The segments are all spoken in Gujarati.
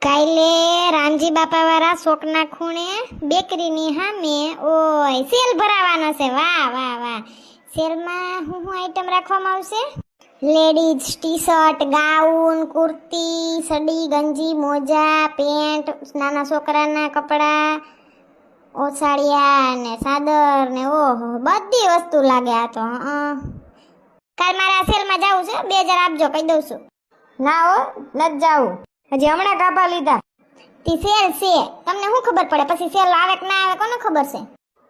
કાલે રામજી બાપા વાળા શોકના ખૂણે બેકરીની સામે ઓય સેલ ભરાવાનો છે. વાહ વાહ વાહ. સેલમાં હું આઈટમ રાખવામાં આવશે? Ladies T shirt, gown, kurti, સડી, ગંજી, મોજા, પેન્ટ, નાના છોકરાના કપડા, ઓછાળિયા ને સાદર ને ઓહો બધી વસ્તુ લાગે આ તો. કાલ મારે આ સેલમાં જવું છે, 2000 આપજો કહી દઉં છું. ના હો, નથી જાવું. હજી હમણાં કાપા લીધા. તી સેલ છે, તમને શું ખબર પડે? પછી સેલ આવે કે ના આવે કોને ખબર છે?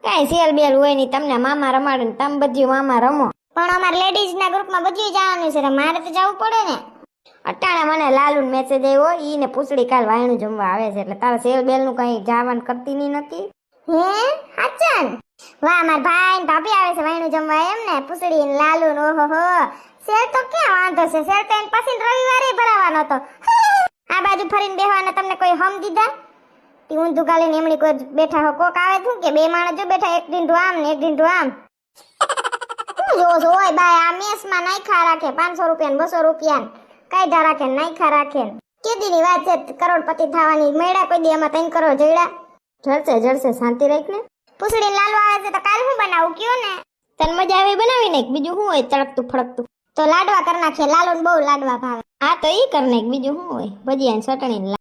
કાંઈ સેલ બેલ હોય નહીં, તમને મામા રમાડે ને તમે બધી મામા રમો. પણ અમારા લેડીઝના ગ્રુપમાં બધું જવાનું છે, મારે તો જવું પડે ને. અટાણે મને લાલુ મેસેજ આવ્યો, ઈ ને પૂછડી કાલ વાયણું જમવા આવે છે, એટલે તારા સેલ બેલ નું કઈ જવાનું કરતી નહીં નથી. હે હાચન? વાહ, મારા ભાઈ ને ભાભી આવે છે વાયણું જમવા, એમ ને? પૂછડી ને લાલુ ને ઓહો. સેલ તો ક્યાં વાંધો છે, સેલ તો એને પછી રવિવારે ભરાવાનો હતો. આ બાજુ ફરીને બેહવાના તમને કોઈ હમ દીધા? તી ઊંધું ગાલીને એમણી કોઈ બેઠા હો, કોક આવે શું કે બે માણસ જો બેઠા, એક ઢીંઢું આમ ને એક ઢીંઢું આમ. શું જોવો છો? ઓય બાય, આ મેસમાં નાખ્યા રાખે 500 રૂપિયા ને 200 રૂપિયા કાઢ્યા રાખે ને નાખ્યા રાખે. કેદીની વાત છે કરોડપતિ થવાની? મેળા કોઈ દી આમાં 3 કરોડ જોડ્યા? જડશે જડશે, શાંતિ રાખ ને. પૂછડી લાલુ આવે છે તો કાલ હું બનાવું કયો ને? તને મજા આવે બનાવી નાખ, બીજું શું હોય તડકતું ફડકતું. તો લાડવા કરી નાખીએ, લાલુ ને બહુ લાડવા ભાવે. હા તો ઈ કર નાખ, બીજું શું હોય? ભજીયા ને ચટણી.